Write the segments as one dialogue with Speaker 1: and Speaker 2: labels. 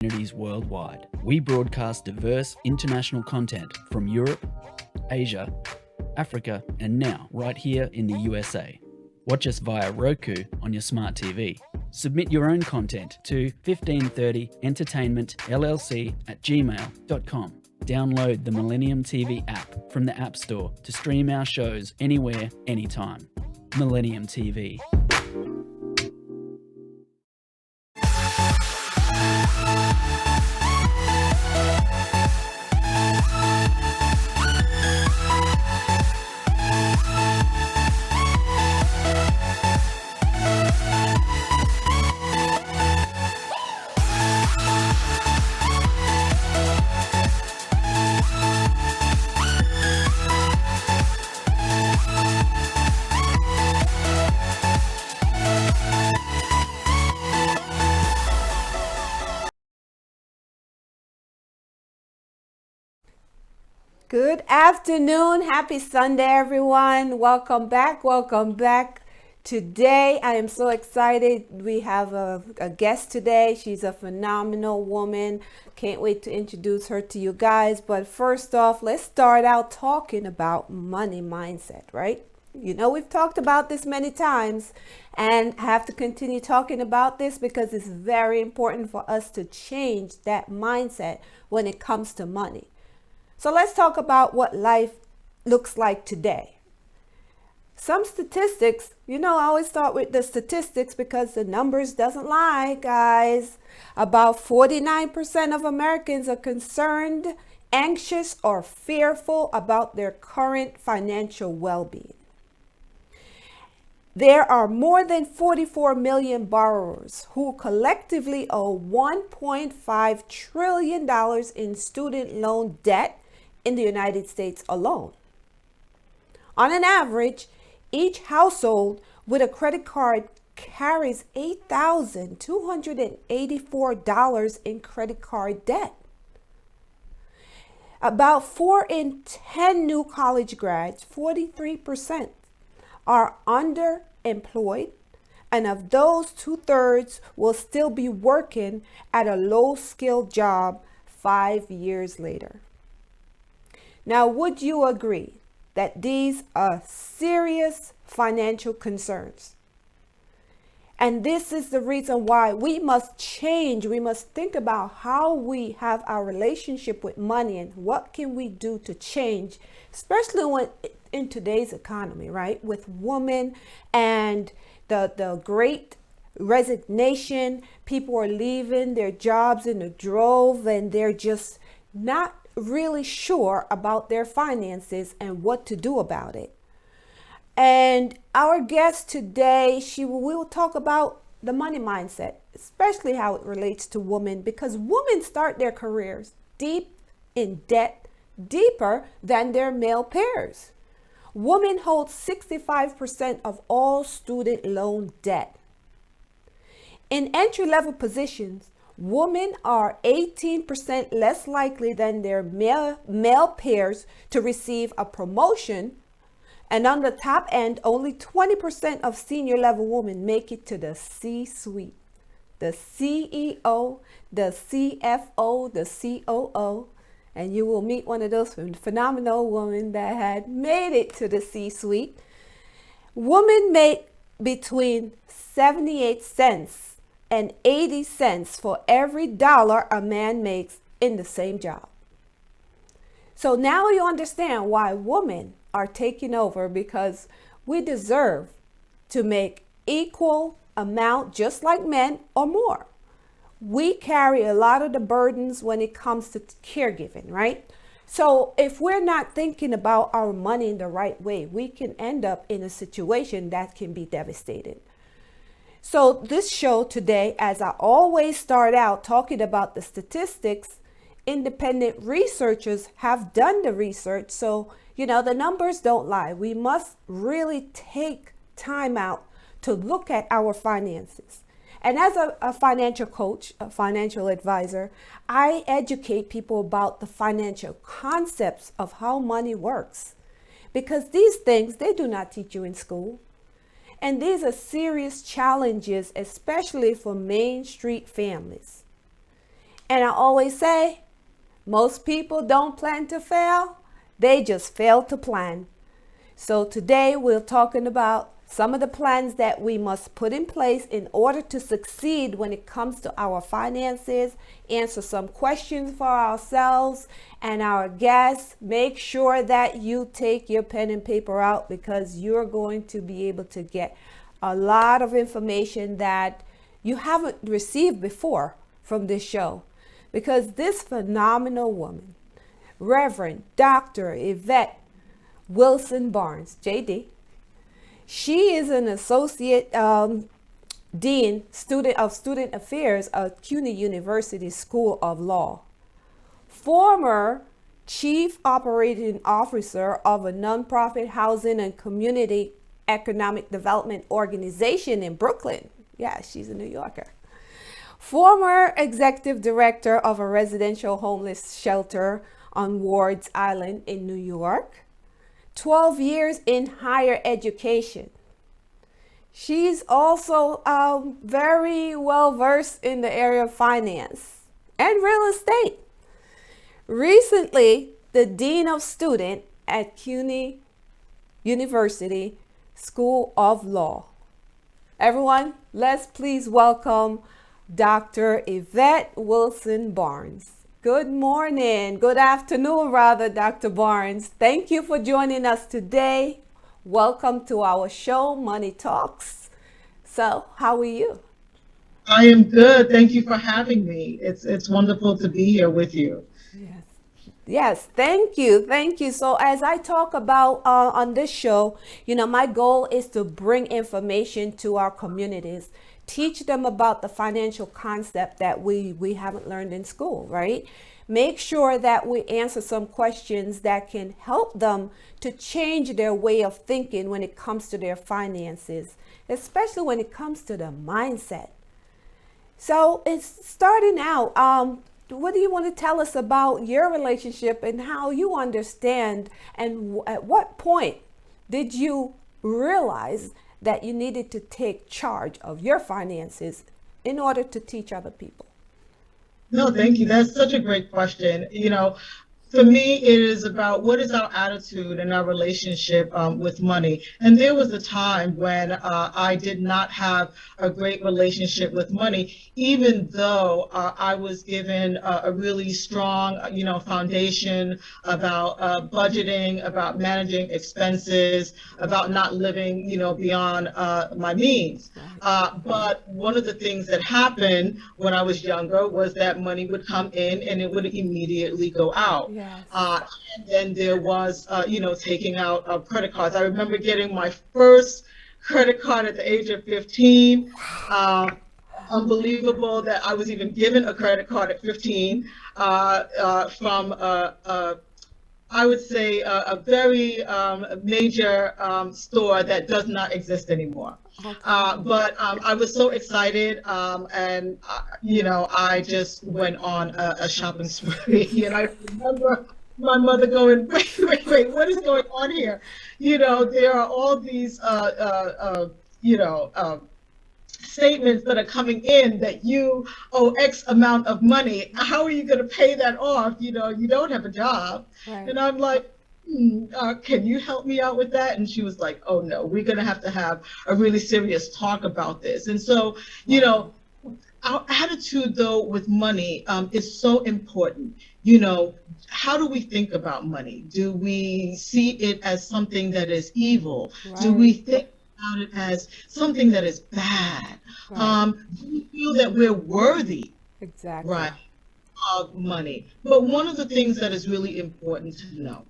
Speaker 1: communities worldwide. We broadcast diverse international content from Europe, Asia, Africa, and now right here in the USA. Watch us via Roku on your smart TV. Submit your own content to 1530entertainmentllc@gmail.com. Download the Millennium TV app from the App Store to stream our shows anywhere, anytime. Millennium TV.
Speaker 2: Good afternoon. Happy Sunday, everyone. Welcome back. Welcome back. Today, I am so excited. We have a guest today. She's a phenomenal woman. Can't wait to introduce her to you guys. But first off, let's start out talking about money mindset, right? You know, we've talked about this many times and have to continue talking about this because it's very important for us to change that mindset when it comes to money. So let's talk about what life looks like today. Some statistics, I always start with the statistics because the numbers doesn't lie, guys. About 49% of Americans are concerned, anxious, or fearful about their current financial well-being. There are more than 44 million borrowers who collectively owe $1.5 trillion in student loan debt in the United States alone. On an average, each household with a credit card carries $8,284 in credit card debt. About 4 in 10 new college grads, 43%, are underemployed, and of those, 2/3 will still be working at a low-skilled job 5 years later. Now, would you agree that these are serious financial concerns? And this is the reason why we must change. We must think about how we have our relationship with money and what can we do to change, especially when in today's economy, right? With women and the great resignation, people are leaving their jobs in a drove and they're just not really sure about their finances and what to do about it. And our guest today, we will talk about the money mindset, especially how it relates to women, because women start their careers deep in debt, deeper than their male peers. Women hold 65% of all student loan debt. In entry-level positions, women are 18% less likely than their male peers to receive a promotion. And on the top end, only 20% of senior level women make it to the C-suite. The CEO, the CFO, the COO. And you will meet one of those phenomenal women that had made it to the C-suite. Women make between 78 cents and 80 cents for every dollar a man makes in the same job. So now you understand why women are taking over, because we deserve to make equal amount just like men or more. We carry a lot of the burdens when it comes to caregiving, right? So if we're not thinking about our money in the right way, we can end up in a situation that can be devastating. So this show today, as I always start out talking about the statistics, independent researchers have done the research. So, the numbers don't lie. We must really take time out to look at our finances. And as a financial coach, a financial advisor, I educate people about the financial concepts of how money works. Because these things, they do not teach you in school. And these are serious challenges, especially for Main Street families. And I always say, most people don't plan to fail, they just fail to plan. So today we're talking about some of the plans that we must put in place in order to succeed when it comes to our finances, answer some questions for ourselves and our guests. Make sure that you take your pen and paper out because you're going to be able to get a lot of information that you haven't received before from this show. Because this phenomenal woman, Reverend Dr. Yvette Wilson Barnes, JD, she is an associate dean of student affairs at CUNY University School of Law, former chief operating officer of a nonprofit housing and community economic development organization in Brooklyn. Yeah, she's a New Yorker. Former executive director of a residential homeless shelter on Ward's Island in New York. 12 years in higher education. She's also very well versed in the area of finance and real estate. Recently, the Dean of Student at CUNY University School of Law. Everyone, let's please welcome Dr. Yvette Wilson Barnes. Good morning, good afternoon rather, Dr. Barnes. Thank you for joining us today. Welcome to our show, Money Talks. So, how are you?
Speaker 3: I am good. Thank you for having me. It's wonderful to be here with you.
Speaker 2: Yes. Yes, thank you. Thank you. So as I talk about on this show, my goal is to bring information to our communities, teach them about the financial concept that we haven't learned in school, right? Make sure that we answer some questions that can help them to change their way of thinking when it comes to their finances, especially when it comes to the mindset. So it's starting out. What do you want to tell us about your relationship and how you understand, and at what point did you realize that you needed to take charge of your finances in order to teach other people?
Speaker 3: No, thank you. That's such a great question. For me, it is about what is our attitude and our relationship with money. And there was a time when I did not have a great relationship with money, even though I was given a really strong, foundation about budgeting, about managing expenses, about not living, beyond my means. But one of the things that happened when I was younger was that money would come in and it would immediately go out.
Speaker 2: Yes.
Speaker 3: And then there was, taking out credit cards. I remember getting my first credit card at the age of 15. Unbelievable that I was even given a credit card at 15 from I would say a very major store that does not exist anymore.
Speaker 2: Okay.
Speaker 3: But I was so excited, and I just went on a shopping spree. And I remember my mother going, wait, what is going on here? There are all these, statements that are coming in that you owe X amount of money. How are you going to pay that off? You don't have a job.
Speaker 2: Right.
Speaker 3: And I'm like, can you help me out with that? And she was like, oh no, we're going to have a really serious talk about this. And so, our attitude though with money is so important. How do we think about money? Do we see it as something that is evil?
Speaker 2: Right.
Speaker 3: Do we think about it as something that is bad?
Speaker 2: Right.
Speaker 3: Do we feel that we're worthy,
Speaker 2: Exactly.
Speaker 3: right, of money? But one of the things that is really important to know,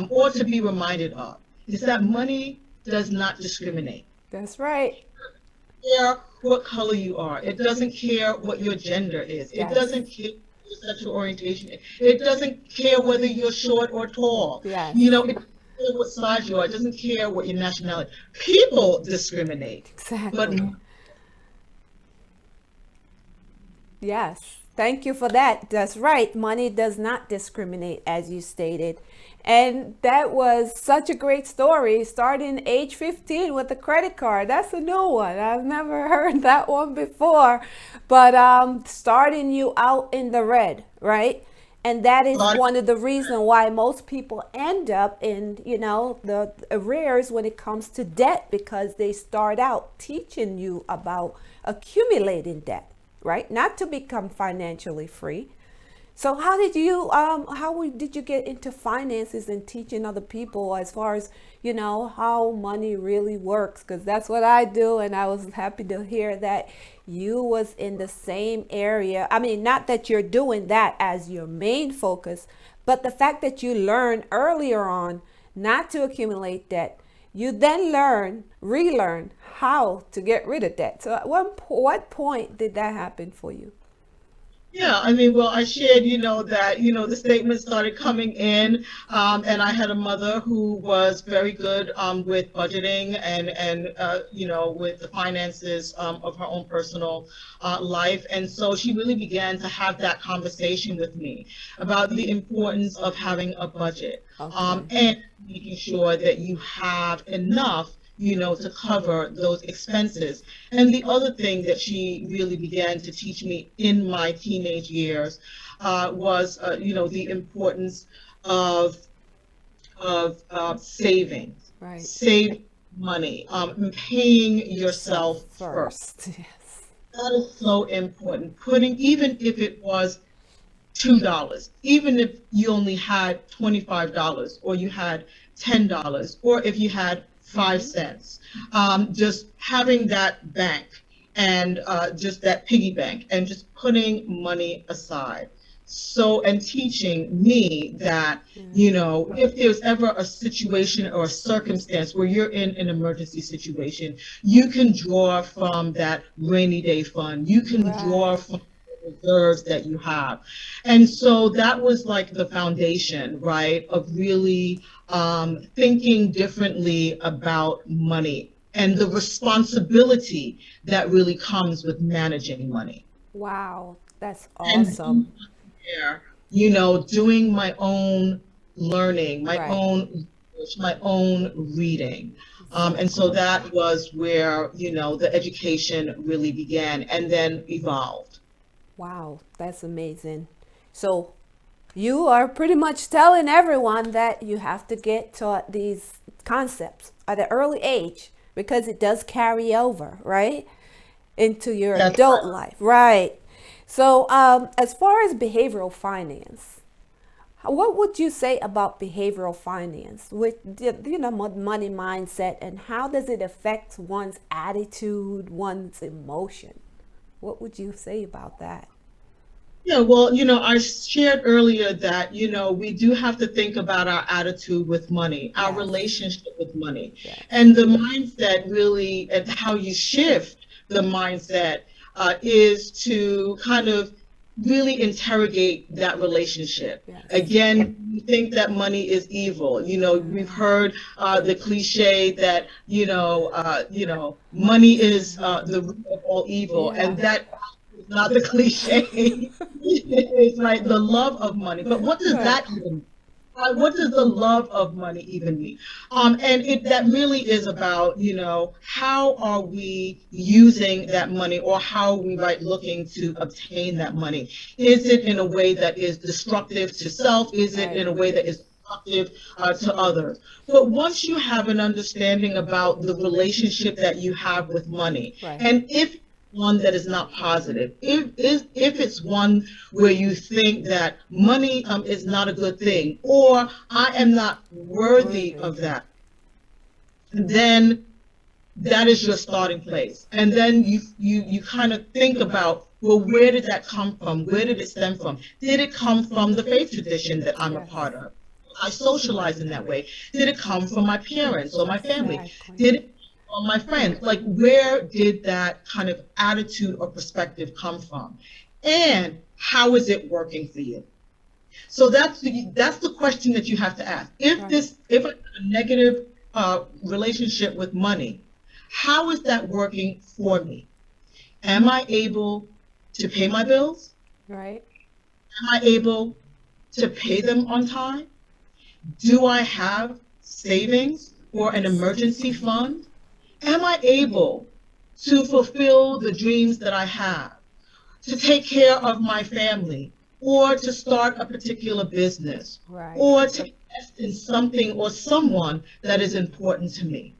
Speaker 3: or to be reminded of, is that money does not discriminate.
Speaker 2: That's right.
Speaker 3: Care what color you are. It doesn't care what your gender is. It
Speaker 2: Yes.
Speaker 3: doesn't care what your sexual orientation is. It doesn't care whether you're short or tall.
Speaker 2: Yes.
Speaker 3: It doesn't care what size you are. It doesn't care what your nationality. People discriminate.
Speaker 2: Exactly.
Speaker 3: But
Speaker 2: Yes, thank you for that. That's right. Money does not discriminate, as you stated. And that was such a great story, starting age 15 with a credit card. That's a new one. I've never heard that one before. But starting you out in the red, right? And that is
Speaker 3: But
Speaker 2: one of the reasons why most people end up in, the arrears when it comes to debt, because they start out teaching you about accumulating debt, right? Not to become financially free. So how did you get into finances and teaching other people as far as, how money really works? Because that's what I do. And I was happy to hear that you was in the same area. I mean, not that you're doing that as your main focus, but the fact that you learn earlier on not to accumulate debt. You then relearn how to get rid of debt. So at what point did that happen for you?
Speaker 3: yeah, I mean, well, I shared, that, the statements started coming in, and I had a mother who was very good with budgeting and with the finances of her own personal life. And so she really began to have that conversation with me about the importance of having a budget,
Speaker 2: Okay.
Speaker 3: and making sure that you have enough, to cover those expenses. And the other thing that she really began to teach me in my teenage years was, the importance of savings,
Speaker 2: Right.
Speaker 3: save money, and paying
Speaker 2: Yourself
Speaker 3: yourself first.
Speaker 2: first. Yes.
Speaker 3: That is so important. Putting, even if it was $2, even if you only had $25 or you had $10 or if you had 5 cents, just having that bank and just that piggy bank and just putting money aside. So, and teaching me that, if there's ever a situation or a circumstance where you're in an emergency situation, you can draw from that rainy day fund. You can draw
Speaker 2: Right.
Speaker 3: from reserves that you have. And so that was like the foundation, right, of really thinking differently about money and the responsibility that really comes with managing money.
Speaker 2: Wow. That's
Speaker 3: And
Speaker 2: awesome.
Speaker 3: there, doing my own learning, my
Speaker 2: Right.
Speaker 3: own research, my own reading. And so
Speaker 2: Exactly.
Speaker 3: that was where, the education really began and then evolved.
Speaker 2: Wow. That's amazing. So you are pretty much telling everyone that you have to get taught these concepts at an early age, because it does carry over, right, into your
Speaker 3: That's
Speaker 2: adult life, right? So, as far as behavioral finance, what would you say about behavioral finance with money mindset, and how does it affect one's attitude, one's emotion? What would you say about that?
Speaker 3: Yeah, well, I shared earlier that, we do have to think about our attitude with money, our
Speaker 2: Yes.
Speaker 3: relationship with money,
Speaker 2: Yes.
Speaker 3: and the mindset really, and how you shift the mindset is to kind of really interrogate that relationship.
Speaker 2: Yes.
Speaker 3: Again, you think that money is evil. We've heard the cliche that, money is the root of all evil, and
Speaker 2: Yeah.
Speaker 3: that not the cliche. It's like the love of money. But what does
Speaker 2: Right.
Speaker 3: that even mean? What does the love of money even mean? And that really is about, how are we using that money, or how are we, right, looking to obtain that money? Is it in a way that is destructive to self? Is it
Speaker 2: Right.
Speaker 3: in a way that is destructive to others? But once you have an understanding about the relationship that you have with money,
Speaker 2: Right.
Speaker 3: and if one that is not positive, if it's one where you think that money is not a good thing, or I am not worthy
Speaker 2: Worthy.
Speaker 3: of that, then that is your starting place. And then you kind of think about, well, where did that come from? Where did it stem from? Did it come from the faith tradition that I'm a
Speaker 2: Yes.
Speaker 3: part of? I socialize in that way. Did it come from my parents or my family?
Speaker 2: Exactly.
Speaker 3: Did it come from my friends? Like, where did that kind of attitude or perspective come from? And how is it working for you? So that's the question that you have to ask.
Speaker 2: Right.
Speaker 3: If I have a negative relationship with money, how is that working for me? Am I able to pay my bills?
Speaker 2: Right.
Speaker 3: Am I able to pay them on time? Do I have savings or an emergency fund? Am I able to fulfill the dreams that I have, to take care of my family, or to start a particular business,
Speaker 2: Right.
Speaker 3: or to invest in something or someone that is important to me?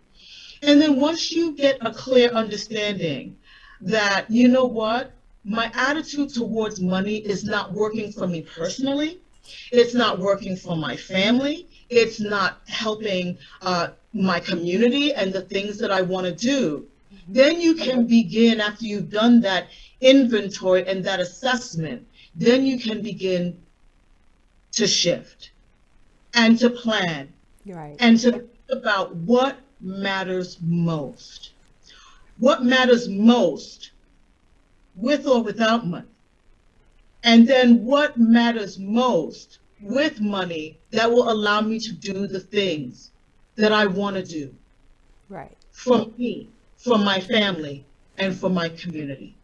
Speaker 3: And then once you get a clear understanding that, you know what, my attitude towards money is not working for me personally, it's not working for my family, it's not helping my community and the things that I want to do, then you can begin, after you've done that inventory and that assessment, then you can begin to shift and to plan
Speaker 2: Right.
Speaker 3: and to think about what matters most. What matters most with or without money? And then what matters most with money that will allow me to do the things that I want to do
Speaker 2: Right.
Speaker 3: for me, for my family, and for my community.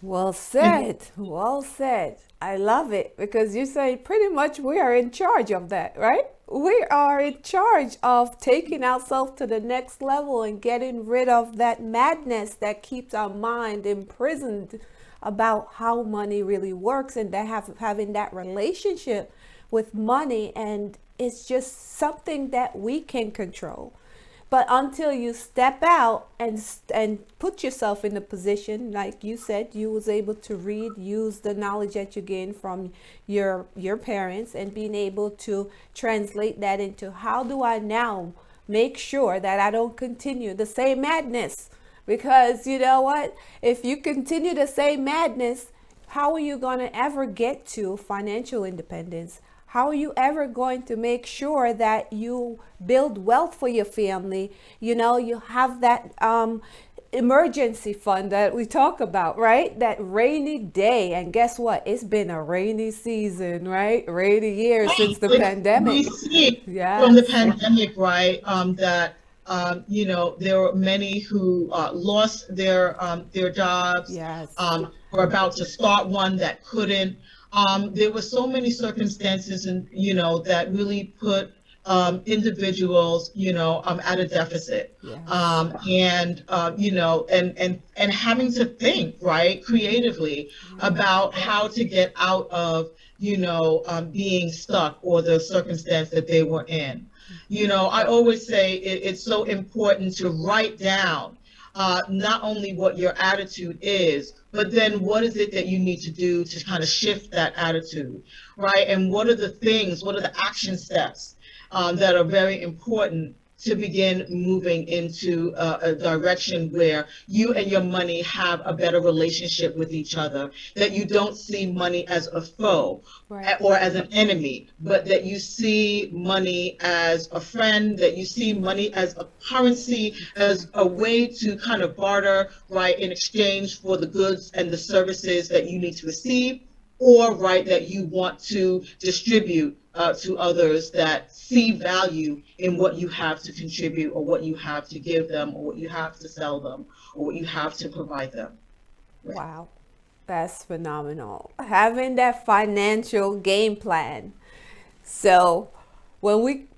Speaker 2: Well
Speaker 3: And
Speaker 2: said. Well said. I love it because you say pretty much we are in charge of that, right? We are in charge of taking ourselves to the next level and getting rid of that madness that keeps our mind imprisoned about how money really works, and that having that relationship with money, and it's just something that we can control. But until you step out and put yourself in a position, like you said, you was able to read, use the knowledge that you gained from your parents, and being able to translate that into how do I now make sure that I don't continue the same madness? Because you know what? If you continue the same madness, how are you going to ever get to financial independence? How are you ever going to make sure that you build wealth for your family? You know, you have that emergency fund that we talk about, right? That rainy day. And guess what? It's been a rainy season, right? Rainy year since the
Speaker 3: we
Speaker 2: pandemic.
Speaker 3: see from the
Speaker 2: Yes.
Speaker 3: pandemic, right, that there were many who lost their jobs,
Speaker 2: Yes.
Speaker 3: were about to start one that couldn't. There were so many circumstances, and that really put individuals, at a deficit,
Speaker 2: Yes.
Speaker 3: and having to think, right, creatively about how to get out of, being stuck or the circumstance that they were in. I always say it's so important to write down not only what your attitude is, but then what is it that you need to do to kind of shift that attitude, right? And what are the things, what are the action steps that are very important to begin moving into a direction where you and your money have a better relationship with each other, that you don't see money as a foe
Speaker 2: Right.
Speaker 3: or as an enemy, but that you see money as a friend, that you see money as a currency, as a way to kind of barter, right, in exchange for the goods and the services that you need to receive, or right, that you want to distribute to others that see value in what you have to contribute, or what you have to give them, or what you have to sell them, or what you have to provide them. Right.
Speaker 2: Wow. That's phenomenal. Having that financial game plan. So when we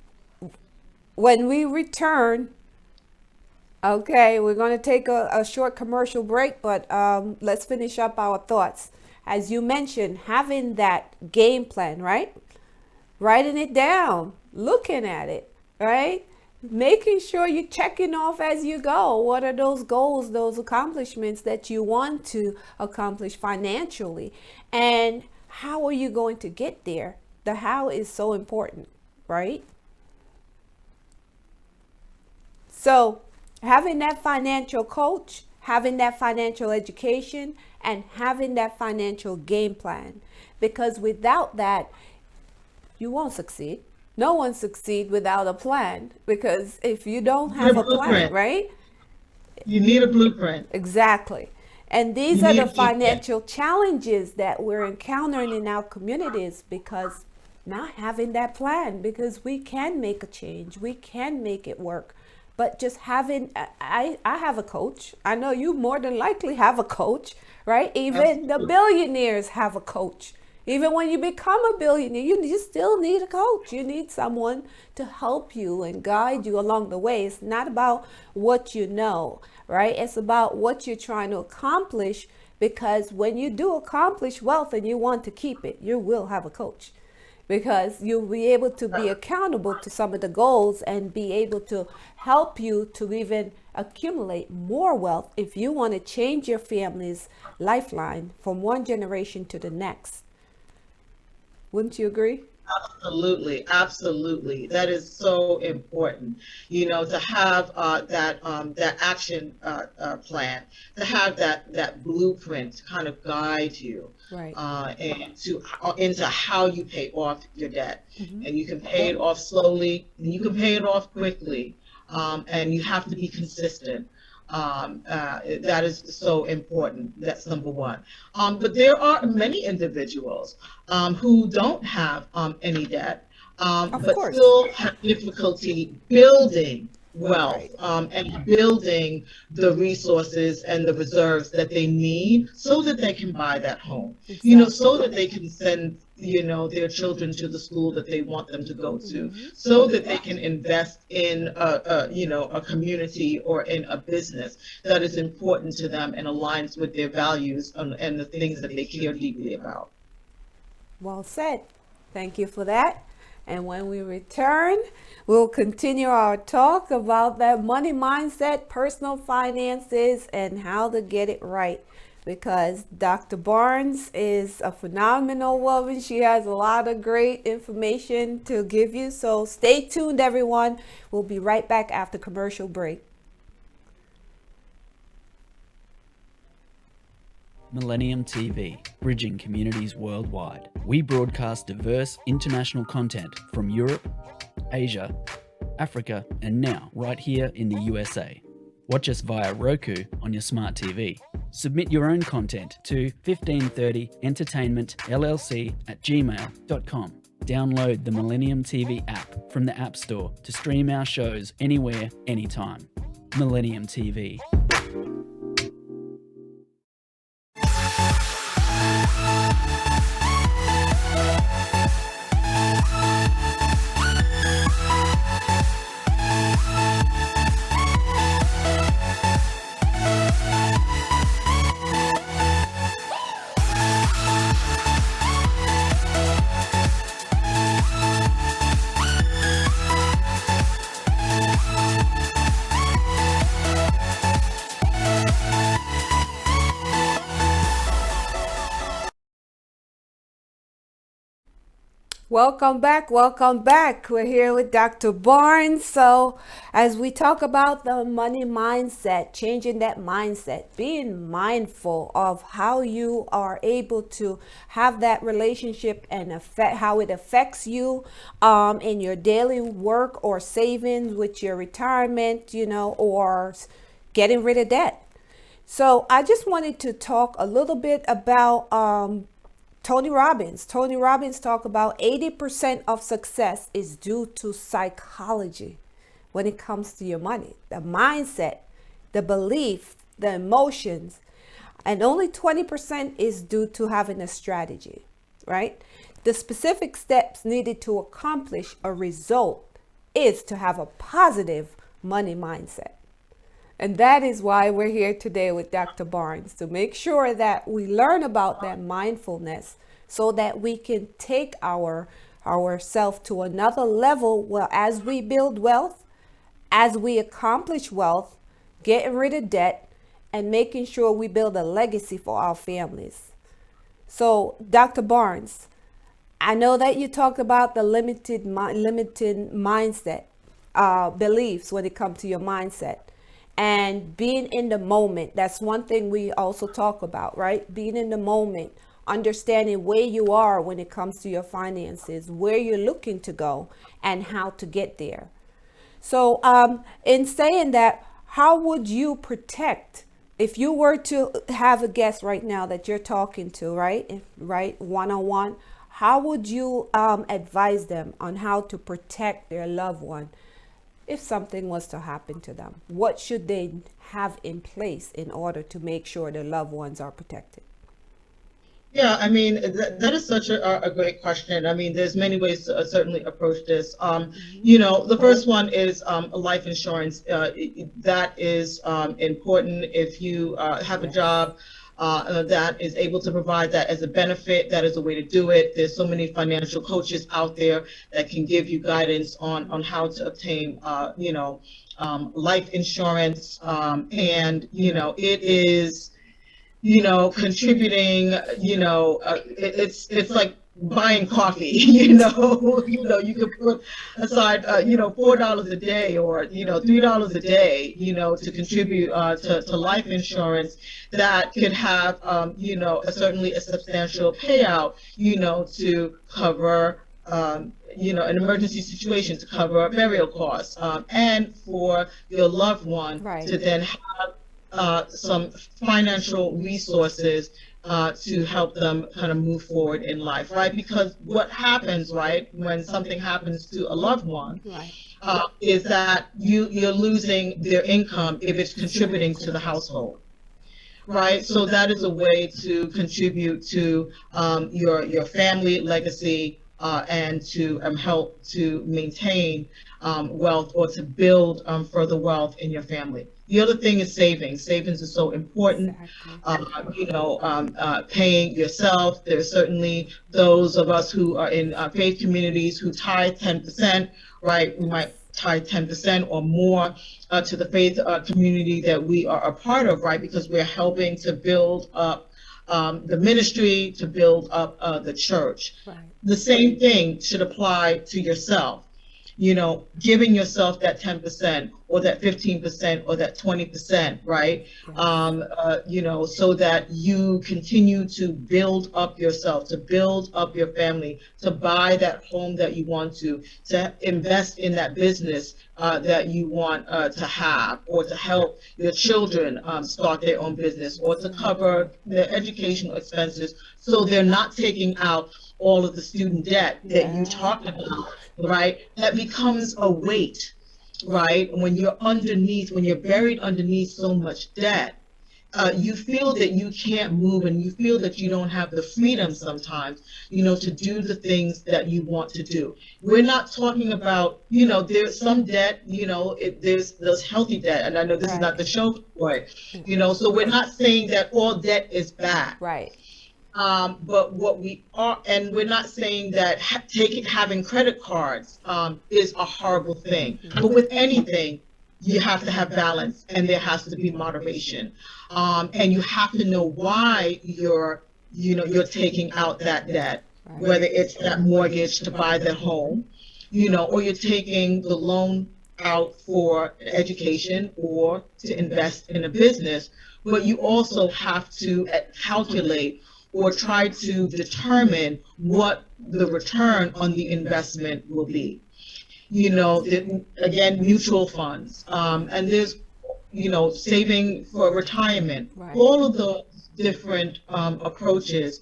Speaker 2: when we return, okay, we're going to take a short commercial break, but let's finish up our thoughts. As you mentioned, having that game plan, right? Writing it down, looking at it, right? Making sure you're checking off as you go. What are those goals, those accomplishments that you want to accomplish financially? And how are you going to get there? The how is so important, right? So, having that financial coach, having that financial education, and having that financial game plan. Because without that, you won't succeed. No one succeeds without a plan. Because if you don't
Speaker 3: You need
Speaker 2: have
Speaker 3: a
Speaker 2: a plan,
Speaker 3: blueprint.
Speaker 2: right?
Speaker 3: You need a blueprint.
Speaker 2: Exactly. And these
Speaker 3: You
Speaker 2: are
Speaker 3: need
Speaker 2: the
Speaker 3: a blueprint.
Speaker 2: financial challenges that we're encountering in our communities because not having that plan, because we can make a change, we can make it work. But just having, I have a coach. I know you more than likely have a coach, right? Even the
Speaker 3: Absolutely.
Speaker 2: billionaires have a coach. Even when you become a billionaire, you still need a coach. You need someone to help you and guide you along the way. It's not about what you know, right? It's about what you're trying to accomplish, because when you do accomplish wealth and you want to keep it, you will have a coach, because you'll be able to be accountable to some of the goals and be able to help you to even accumulate more wealth if you want to change your family's lifeline from one generation to the next. Wouldn't you agree?
Speaker 3: Absolutely, absolutely. That is so important, to have that action plan, to have that blueprint to kind of guide you,
Speaker 2: Right.
Speaker 3: and into how you pay off your debt.
Speaker 2: Mm-hmm.
Speaker 3: And you can pay it off slowly, and you can pay it off quickly, and you have to be consistent. That is so important. That's number one. But there are many individuals who don't have any debt,
Speaker 2: Of
Speaker 3: but
Speaker 2: course.
Speaker 3: still have difficulty building wealth,
Speaker 2: Right.
Speaker 3: and building the resources and the reserves that they need so that they can buy that home, so
Speaker 2: Exactly.
Speaker 3: that they can send, their children to the school that they want them to go to,
Speaker 2: Mm-hmm.
Speaker 3: so that they can invest in a community or in a business that is important to them and aligns with their values, and the things that they care deeply about.
Speaker 2: Well said. Thank you for that. And when we return, we'll continue our talk about that money mindset, personal finances, and how to get it right. Because Dr. Barnes is a phenomenal woman. She has a lot of great information to give you. So stay tuned, everyone. We'll be right back after commercial break.
Speaker 1: Millennium TV, bridging communities worldwide. We broadcast diverse international content from Europe, Asia, Africa, and now right here in the USA. Watch us via Roku on your smart TV. Submit your own content to 1530entertainmentllc@gmail.com. Download the Millennium TV app from the App Store to stream our shows anywhere, anytime. Millennium TV.
Speaker 2: Welcome back. Welcome back. We're here with Dr. Barnes. So, as we talk about the money mindset, changing that mindset, being mindful of how you are able to have that relationship and affect how it affects you in your daily work or savings with your retirement, or getting rid of debt. So, I just wanted to talk a little bit about Tony Robbins. Tony Robbins talk about 80% of success is due to psychology when it comes to your money, the mindset, the belief, the emotions, and only 20% is due to having a strategy, right? The specific steps needed to accomplish a result is to have a positive money mindset. And that is why we're here today with Dr. Barnes, to make sure that we learn about that mindfulness so that we can take ourselves to another level. Well, as we build wealth, as we accomplish wealth, getting rid of debt, and making sure we build a legacy for our families. So, Dr. Barnes, I know that you talked about the limited mindset, beliefs when it comes to your mindset. And being in the moment, that's one thing we also talk about, right? Being in the moment, understanding where you are when it comes to your finances, where you're looking to go, and how to get there. So, in saying that, how would you protect, if you were to have a guest right now that you're talking to, right, one-on-one, how would you advise them on how to protect their loved one? If something was to happen to them, what should they have in place in order to make sure their loved ones are protected?
Speaker 3: Yeah, I mean, that is such a great question. I mean, there's many ways to certainly approach this. The first one is life insurance. That is important if you have a
Speaker 2: Yes.
Speaker 3: job that is able to provide that as a benefit. That is a way to do it. There's so many financial coaches out there that can give you guidance on how to obtain, life insurance. And, it is contributing, it's like buying coffee, you could put aside, $4 a day or, $3 a day, to contribute to life insurance that could have, certainly a substantial payout, to cover, an emergency situation, to cover burial costs, and for your loved one
Speaker 2: Right.
Speaker 3: to then have some financial resources to help them kind of move forward in life, right? Because what happens, right, when something happens to a loved one,
Speaker 2: Right.
Speaker 3: is that you're losing their income if it's contributing to the household, right? So that is a way to contribute to your family legacy, and to help to maintain wealth, or to build further wealth in your family. The other thing is savings. Savings is so important.
Speaker 2: Exactly.
Speaker 3: Paying yourself. There's certainly those of us who are in faith communities who tithe 10%, right? We might tithe 10% or more to the faith community that we are a part of, right? Because we're helping to build up the ministry, to build up the church.
Speaker 2: Right.
Speaker 3: The same thing should apply to yourself. Giving yourself that 10% or that 15% or that 20%, right? So that you continue to build up yourself, to build up your family, to buy that home that you want to invest in that business that you want to have, or to help your children start their own business, or to cover their educational expenses so they're not taking out all of the student debt that you
Speaker 2: Yeah.
Speaker 3: talked about, right? That becomes a weight, right? When you're buried underneath so much debt, you feel that you can't move, and you feel that you don't have the freedom sometimes, to do the things that you want to do. We're not talking about, there's some debt, there's healthy debt, and I know this is not
Speaker 2: Right.
Speaker 3: the show for it, so we're not saying that all debt is bad.
Speaker 2: Right.
Speaker 3: But what we are, and we're not saying that having credit cards is a horrible thing. But with anything, you have to have balance, and there has to be moderation. And you have to know why you're taking out that debt,
Speaker 2: Right.
Speaker 3: whether it's that mortgage to buy the home, or you're taking the loan out for education or to invest in a business. But you also have to calculate or try to determine what the return on the investment will be. Again, mutual funds, and there's, saving for retirement.
Speaker 2: Right.
Speaker 3: All of those different approaches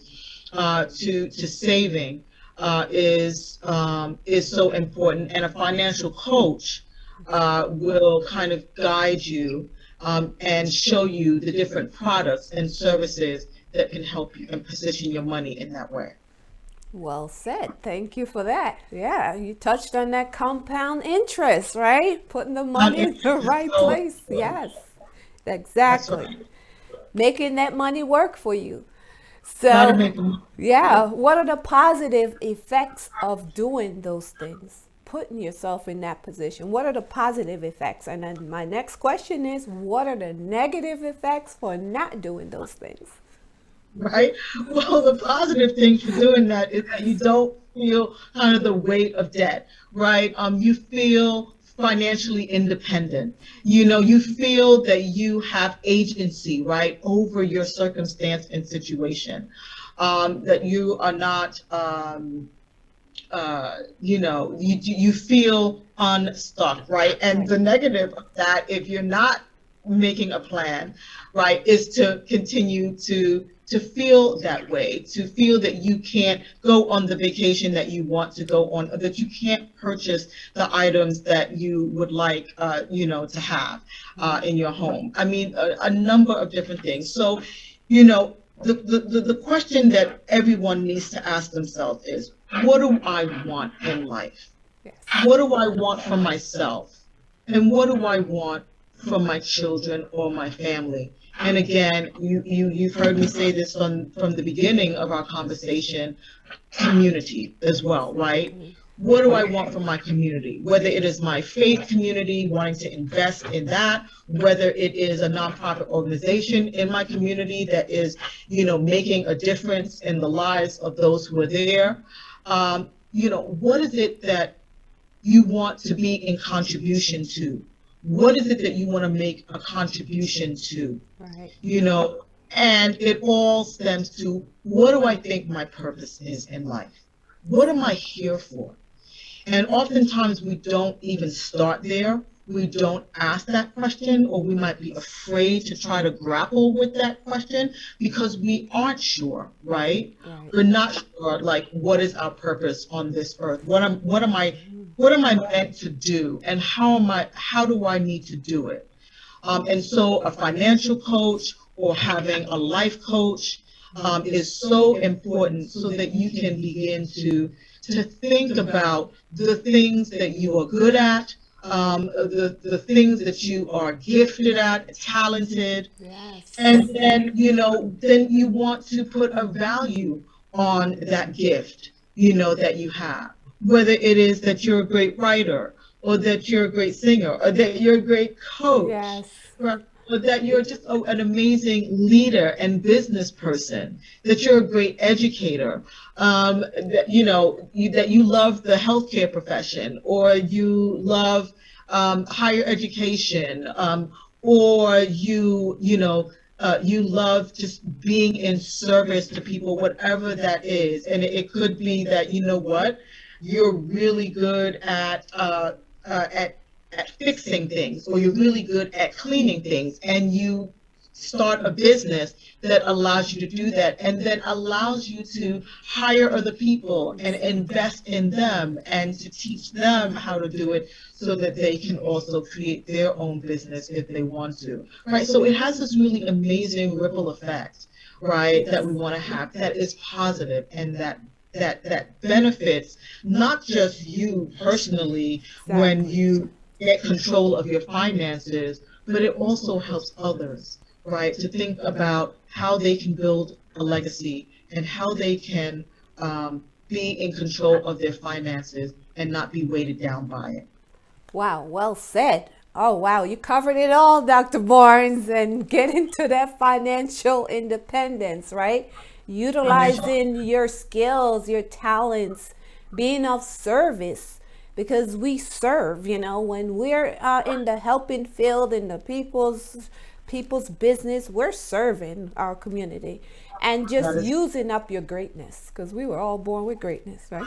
Speaker 3: to saving is so important, and a financial coach will kind of guide you and show you the different products and services that can help you and position your money in that way.
Speaker 2: Well said. Thank you for that. Yeah, you touched on that compound interest, right? Putting the money in the
Speaker 3: Interest is
Speaker 2: right
Speaker 3: so
Speaker 2: place.
Speaker 3: important.
Speaker 2: Yes,
Speaker 3: That's
Speaker 2: exactly.
Speaker 3: right.
Speaker 2: Making that money work for you.
Speaker 3: Got to
Speaker 2: So,
Speaker 3: make them.
Speaker 2: yeah, what are the positive effects of doing those things? Putting yourself in that position. What are the positive effects? And then my next question is, what are the negative effects for not doing those things?
Speaker 3: Right? Well, the positive thing for doing that is that you don't feel kind of the weight of debt, right? You feel financially independent. You feel that you have agency, right, over your circumstance and situation. That you are not, you feel unstuck, right? And
Speaker 2: Right.
Speaker 3: the negative of that, if you're not making a plan, right, is to continue to feel that way, to feel that you can't go on the vacation that you want to go on, or that you can't purchase the items that you would like, to have in your home. I mean, a number of different things. So, you know, the question that everyone needs to ask themselves is, what do I want in life?
Speaker 2: Yes.
Speaker 3: What do I want from myself? And what do I want from my children or my family? And again, you've heard me say this from the beginning of our conversation, community as well, right?
Speaker 2: Exactly.
Speaker 3: What do I want from my community? Whether it is my faith community, wanting to invest in that, whether it is a nonprofit organization in my community that is, making a difference in the lives of those who are there. What is it that you want to be in contribution to? What is it that you want to make a contribution to?
Speaker 2: Right.
Speaker 3: And it all stems to, what do I think my purpose is in life? What am I here for? And oftentimes we don't even start there. We don't ask that question, or we might be afraid to try to grapple with that question because we aren't sure, right?
Speaker 2: Right.
Speaker 3: We're not sure, like, what is our purpose on this earth? What am I meant to do, and how do I need to do it? And so a financial coach or having a life coach is so important so that you can begin to think about the things that you are good at, the things that you are gifted at, talented,
Speaker 2: Yes.
Speaker 3: and then you want to put a value on that gift, that you have. Whether it is that you're a great writer, or that you're a great singer, or that you're a great coach,
Speaker 2: Yes.
Speaker 3: right? Or that you're just an amazing leader and business person, that you're a great educator, that you love the healthcare profession, or you love higher education, or you love just being in service to people, whatever that is. And it could be that, you're really good at fixing things, or you're really good at cleaning things, and you start a business that allows you to do that, and then allows you to hire other people and invest in them and to teach them how to do it so that they can also create their own business if they want to, right? So it has this really amazing ripple effect, right, that we want to have, that is positive, and that benefits not just you personally when
Speaker 2: Exactly.
Speaker 3: you get control of your finances, but it also helps others, right? To think about how they can build a legacy and how they can be in control of their finances and not be weighted down by it.
Speaker 2: Wow, well said. Oh, wow, you covered it all, Dr. Barnes, and get into that financial independence, right?
Speaker 3: Financial.
Speaker 2: Utilizing your skills, your talents, being of service, because we serve, when we're in the helping field, in the people's business, we're serving our community and
Speaker 3: That
Speaker 2: just
Speaker 3: is,
Speaker 2: using up your greatness, because we were all born with greatness, right?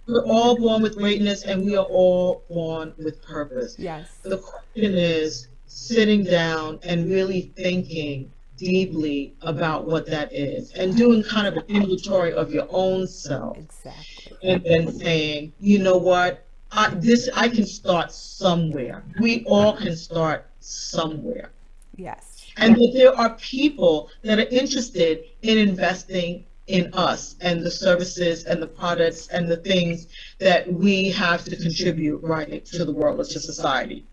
Speaker 3: we're all born with greatness, and we are all born with purpose.
Speaker 2: Yes,
Speaker 3: The question is sitting down and really thinking deeply about what that is, and doing kind of an inventory of your own self,
Speaker 2: exactly.
Speaker 3: and then saying, you know what, I can start somewhere. We all can start somewhere.
Speaker 2: Yes.
Speaker 3: And that there are people that are interested in investing in us and the services and the products and the things that we have to contribute, right, to the world or to society.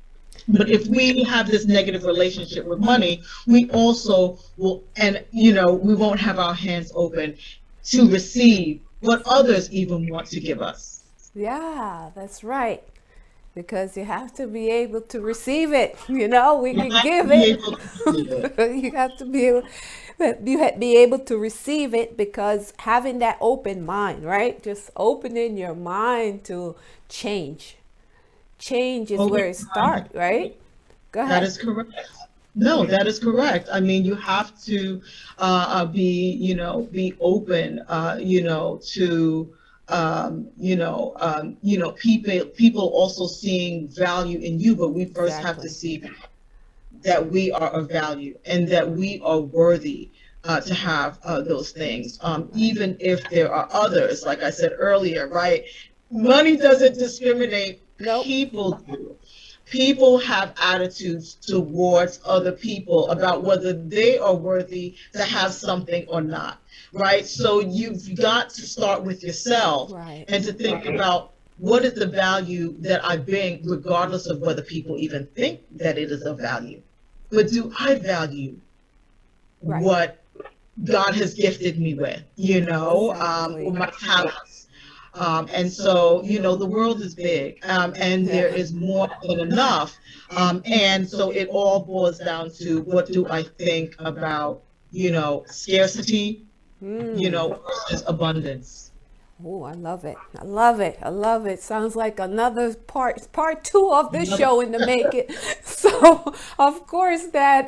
Speaker 3: But if we have this negative relationship with money, we also will, and we won't have our hands open to receive what others even want to give us.
Speaker 2: Yeah, that's right. Because you have to be able to receive it. We
Speaker 3: You
Speaker 2: can
Speaker 3: have to
Speaker 2: give
Speaker 3: be
Speaker 2: it.
Speaker 3: able to receive it.
Speaker 2: You have to be able, but be able to receive it, because having that open mind, right? Just opening your mind to change. Change is
Speaker 3: Open
Speaker 2: where it
Speaker 3: mind.
Speaker 2: starts, right? Go
Speaker 3: That
Speaker 2: ahead.
Speaker 3: is correct. No, that is correct. I mean, you have to be open, to, people also seeing value in you, but we first have to
Speaker 2: Exactly.
Speaker 3: see that we are of value and that we are worthy to have those things,
Speaker 2: Right.
Speaker 3: even if there are others, like I said earlier, right? Money doesn't discriminate,
Speaker 2: Nope.
Speaker 3: people do. People have attitudes towards other people about whether they are worthy to have something or not, right? So you've got to start with yourself
Speaker 2: Right.
Speaker 3: and to think about what is the value that I bring, regardless of whether people even think that it is of value. But do I value
Speaker 2: Right.
Speaker 3: what God has gifted me with,
Speaker 2: Exactly.
Speaker 3: or my talents? And so, the world is big, and there
Speaker 2: Yeah.
Speaker 3: is more than enough. And so it all boils down to, what do I think about, scarcity, versus abundance.
Speaker 2: Oh, I love it. I love it. I love it. Sounds like another part two of this
Speaker 3: Another,
Speaker 2: show in the make it. So, of course, that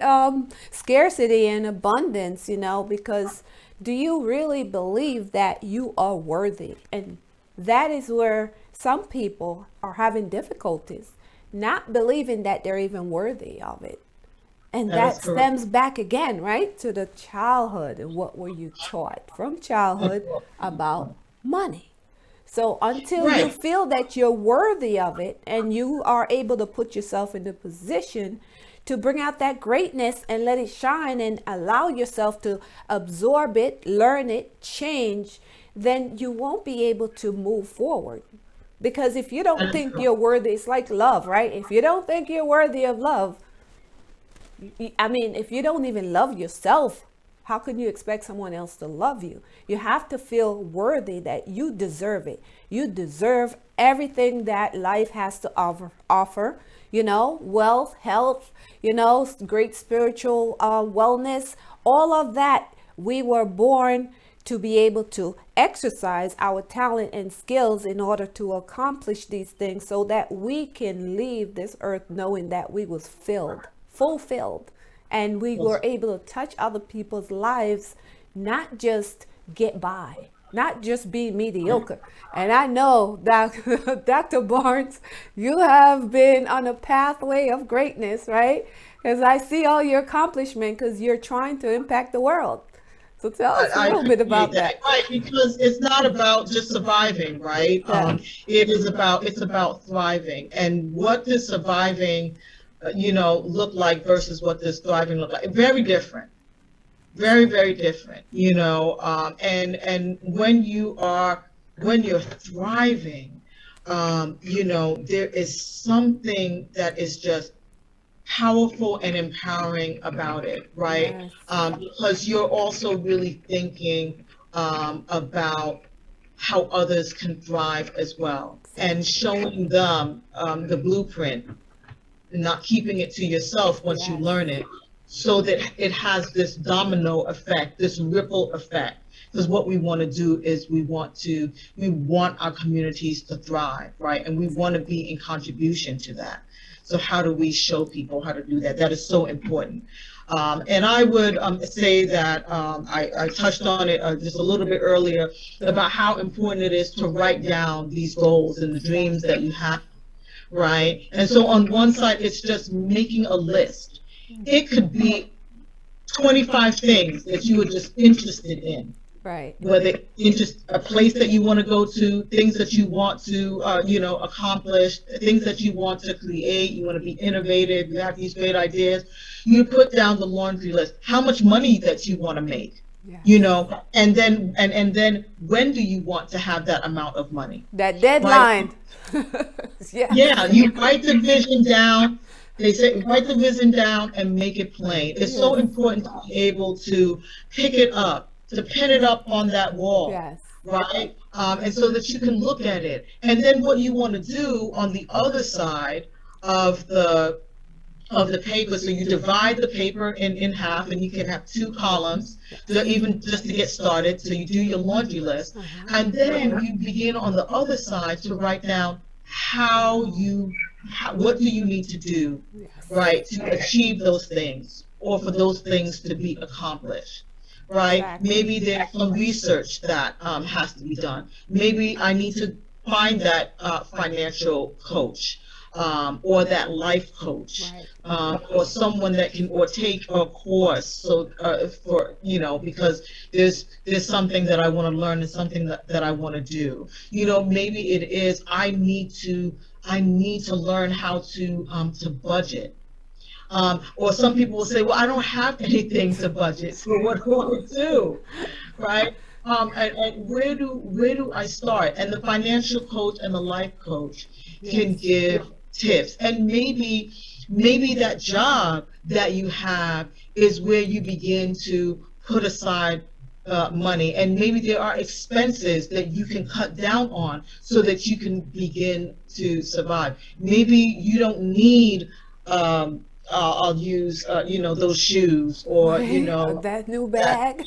Speaker 2: scarcity and abundance, because do you really believe that you are worthy? And that is where some people are having difficulties, not believing that they're even worthy of it. And
Speaker 3: that is
Speaker 2: that
Speaker 3: correct.
Speaker 2: stems back again, right, to the childhood and what were you taught from childhood about money. So until you
Speaker 3: Right.
Speaker 2: feel that you're worthy of it and you are able to put yourself in the position to bring out that greatness and let it shine and allow yourself to absorb it, learn it, change, then you won't be able to move forward. Because if you don't
Speaker 3: That is
Speaker 2: think
Speaker 3: correct.
Speaker 2: you're worthy, it's like love, right? If you don't think you're worthy of love, I mean, if you don't even love yourself, how can you expect someone else to love you? You have to feel worthy that you deserve it. You deserve everything that life has to offer, wealth, health, great spiritual wellness, all of that. We were born to be able to exercise our talent and skills in order to accomplish these things so that we can leave this earth knowing that we was fulfilled, and we were able to touch other people's lives, not just get by, not just be mediocre. And I know that Dr. Barnes, you have been on a pathway of greatness, right? Because I see all your accomplishment because you're trying to impact the world. So tell us a
Speaker 3: I
Speaker 2: little bit
Speaker 3: appreciate
Speaker 2: about
Speaker 3: that.
Speaker 2: that.
Speaker 3: Right, because it's not about just surviving, right?
Speaker 2: Yeah.
Speaker 3: It's about thriving. And what does surviving, look like versus what does thriving look like? Very different. Very, very different, and when you're thriving, there is something that is just powerful and empowering about it, right?
Speaker 2: Yes.
Speaker 3: Because you're also really thinking about how others can thrive as well, and
Speaker 2: Exactly.
Speaker 3: showing them the blueprint, not keeping it to yourself once you
Speaker 2: Yes.
Speaker 3: learn it, so that it has this domino effect, this ripple effect. Because what we want to do is we want our communities to thrive, right? And we want to be in contribution to that. So how do we show people how to do that? That is so important. And I would say that I touched on it just a little bit earlier
Speaker 2: Yeah.
Speaker 3: about how important it is to write down these goals and the dreams that
Speaker 2: Exactly.
Speaker 3: you have, right? And so on one side, it's just making a list. It could be 25 things that you are just interested in,
Speaker 2: Right.
Speaker 3: whether interest a place that you want to go to, things that you want to accomplish, things that you want to create. You want to be innovative. You have these great ideas. You put down the laundry list. How much money that you want to make,
Speaker 2: Yes.
Speaker 3: and then when do you want to have that amount of money,
Speaker 2: That
Speaker 3: right?
Speaker 2: deadline.
Speaker 3: Yeah,
Speaker 2: Yes.
Speaker 3: you write the vision down. They say write the vision down and make it plain. It's so
Speaker 2: Yes.
Speaker 3: important to be able to pick it up, to pin it up on that wall,
Speaker 2: Yes.
Speaker 3: right? And so that you can look at it. And then what you want to do on the other side of the paper, so you divide the paper in half, and you can have two columns, to even just to get started. So you do your laundry list,
Speaker 2: Uh-huh.
Speaker 3: and then you begin on the other side to write down what do you need to do,
Speaker 2: Yes.
Speaker 3: right, to achieve those things, or for those things to be accomplished, right?
Speaker 2: Exactly.
Speaker 3: Maybe there's some research that has to be done. Maybe I need to find that financial coach. or that life coach,
Speaker 2: Right.
Speaker 3: or someone that can, or take a course. So for, because there's something that I want to learn and something that I want to do. Maybe it is I need to learn how to budget. Or some people will say, well, I don't have anything to budget, so what do I do? Right? And where do I start? And the financial coach and the life coach can
Speaker 2: Yes.
Speaker 3: give tips. And maybe that job that you have is where you begin to put aside money, and maybe there are expenses that you can cut down on so that you can begin to survive. Maybe you don't need I'll use those shoes, or
Speaker 2: Right. That new
Speaker 3: that
Speaker 2: bag.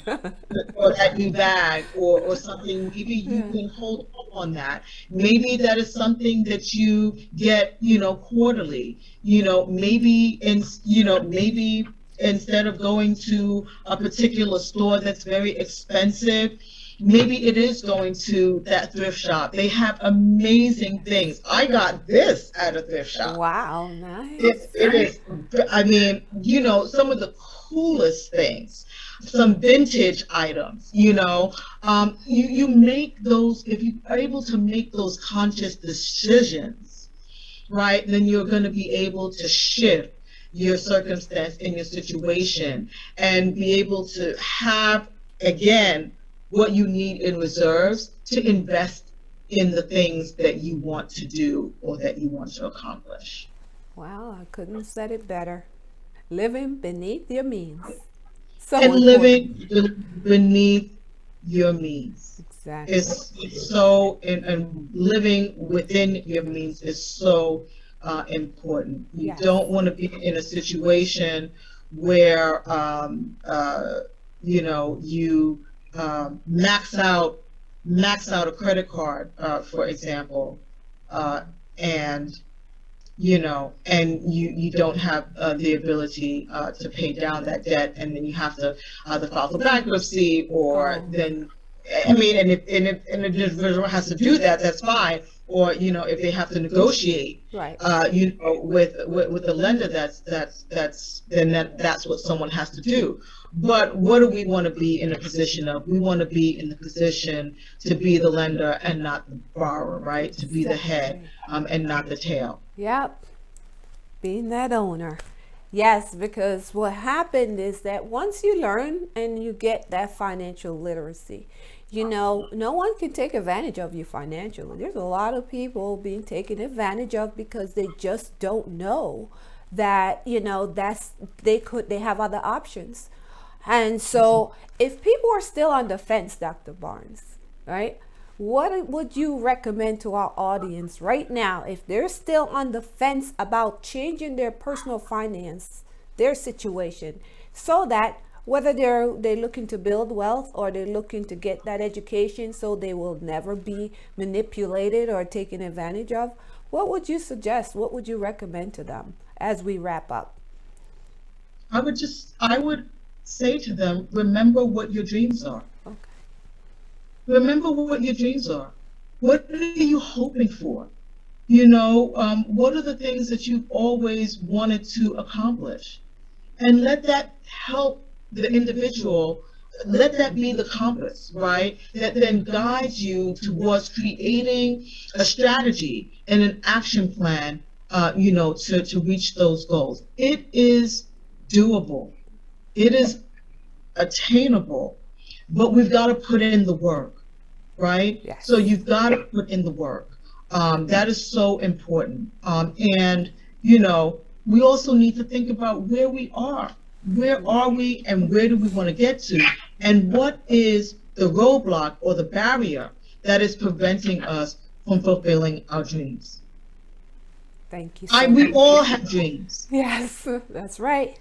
Speaker 3: or that new bag, or something. Maybe you
Speaker 2: Yeah.
Speaker 3: can hold up on that. Maybe that is something that you get quarterly. Maybe instead of going to a particular store that's very expensive, maybe it is going to that thrift shop. They have amazing things. I got this at a thrift shop.
Speaker 2: Wow,
Speaker 3: It
Speaker 2: nice.
Speaker 3: is, I mean, some of the coolest things, some vintage items, you make those, if you are able to make those conscious decisions, right, then you're going to be able to shift your circumstance and your situation, and be able to have, again, what you need in reserves to invest in the things that you want to do or that you want to accomplish.
Speaker 2: Wow, I couldn't have said it better. Living beneath your means. So
Speaker 3: And
Speaker 2: important.
Speaker 3: living beneath your means
Speaker 2: Exactly.
Speaker 3: is so, and living within your means is so important. You
Speaker 2: Yes.
Speaker 3: don't want to be in a situation where you max out a credit card, for example, uh, and and you don't have the ability to pay down that debt, and then you have to either file for bankruptcy, or
Speaker 2: Oh,
Speaker 3: then, I mean, and if an individual has to do that, that's fine. Or if they have to negotiate,
Speaker 2: right.
Speaker 3: with the lender, that's what someone has to do. But what do we want to be in a position of? We want to be in the position to be the lender and not the borrower, right? To be the head,
Speaker 2: Exactly.
Speaker 3: and not the tail.
Speaker 2: Yep. Being that owner. Yes, because what happened is that once you learn and you get that financial literacy, no one can take advantage of you financially. There's a lot of people being taken advantage of because they just don't know that, they have other options. And so if people are still on the fence, Dr. Barnes, right? What would you recommend to our audience right now if they're still on the fence about changing their personal finance, their situation, so that whether they're looking to build wealth or they're looking to get that education so they will never be manipulated or taken advantage of, what would you suggest? What would you recommend to them as we wrap up?
Speaker 3: I would say to them, remember what your dreams are.
Speaker 2: Okay.
Speaker 3: Remember what your dreams are. What are you hoping for? What are the things that you've always wanted to accomplish? And let that help the individual. Let that be the compass, right? That then guides you towards creating a strategy and an action plan, to reach those goals. It is doable. It is attainable, but we've got to put in the work, right? So
Speaker 2: Yes.
Speaker 3: you've got to put in the work. That is so important. And, we also need to think about where we are. Where are we, and where do we want to get to? And what is the roadblock or the barrier that is preventing us from fulfilling our dreams?
Speaker 2: Thank you so
Speaker 3: We
Speaker 2: much.
Speaker 3: all have dreams,
Speaker 2: Yes, that's right.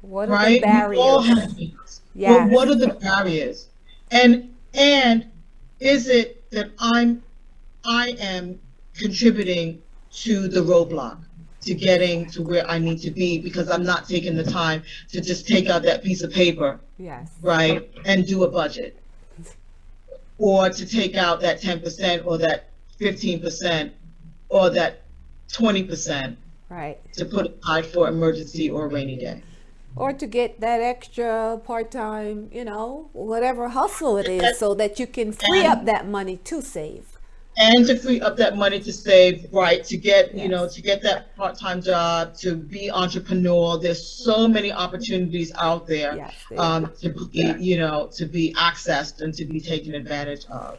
Speaker 2: What are the
Speaker 3: right? We all
Speaker 2: barriers?
Speaker 3: have dreams. Well, what
Speaker 2: Yes.
Speaker 3: are the barriers? And is it that I am contributing to the roadblock, to getting to where I need to be, because I'm not taking the time to just take out that piece of paper,
Speaker 2: Yes.
Speaker 3: right, and do a budget, or to take out that 10% or that 15% or that 20%
Speaker 2: Right.
Speaker 3: to put aside for emergency or rainy day.
Speaker 2: Or to get that extra part-time, whatever hustle it is, so that you can free up
Speaker 3: And
Speaker 2: that money to save.
Speaker 3: and to free up that money to save, right, to get,
Speaker 2: Yes.
Speaker 3: to get that part-time job, to be entrepreneurial. There's so many opportunities out there,
Speaker 2: Yes, they are.
Speaker 3: to be accessed and to be taken advantage of.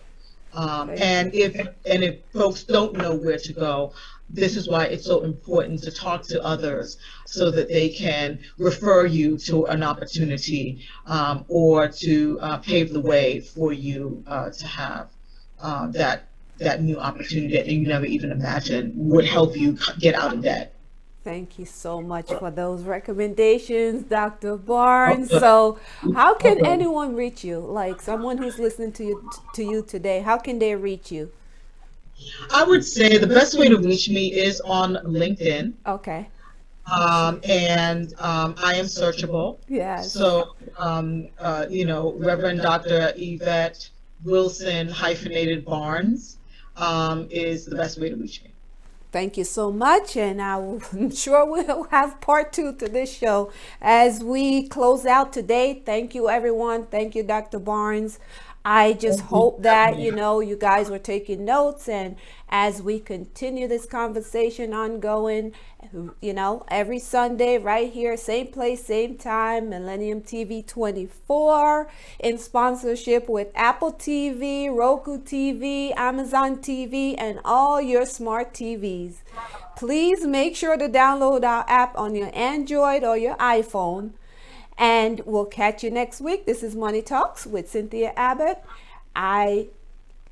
Speaker 2: Thank you.
Speaker 3: And if folks don't know where to go, this is why it's so important to talk to others so that they can refer you to an opportunity, or to pave the way for you to have that new opportunity that you never even imagined would help you get out of debt.
Speaker 2: Thank you so much for those recommendations, Dr. Barnes.
Speaker 3: Okay.
Speaker 2: So, how can
Speaker 3: Okay.
Speaker 2: anyone reach you? Like someone who's listening to you today, how can they reach you?
Speaker 3: I would say the best way to reach me is on LinkedIn.
Speaker 2: Okay.
Speaker 3: And I am searchable.
Speaker 2: Yes.
Speaker 3: So, Reverend Dr. Yvette Wilson hyphenated Barnes is the best way to reach me.
Speaker 2: Thank you so much, and I'm sure we'll have part two to this show as we close out today. Thank you, everyone. Thank you, Dr. Barnes. I just
Speaker 3: Thank you
Speaker 2: hope
Speaker 3: for having
Speaker 2: that
Speaker 3: me.
Speaker 2: you guys were taking notes, and as we continue this conversation ongoing, every Sunday right here, same place, same time, Millennium TV 24, in sponsorship with Apple TV, Roku TV, Amazon TV, and all your smart TVs. Please make sure to download our app on your Android or your iPhone. And we'll catch you next week. This is Money Talks with Cynthia Abbott. I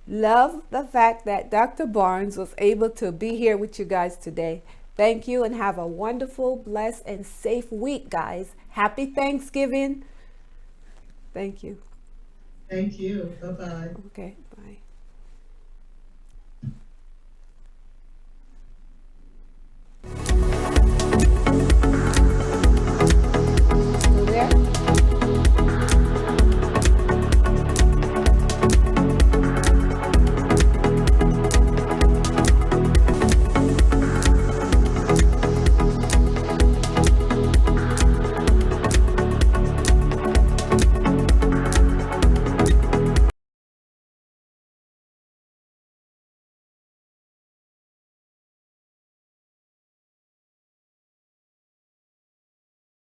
Speaker 2: love the fact that Dr. Barnes was able to be here with you guys today. Thank you, and have a wonderful, blessed, and safe week, guys. Happy Thanksgiving. Thank you.
Speaker 3: Thank you. Bye-bye.
Speaker 2: Okay.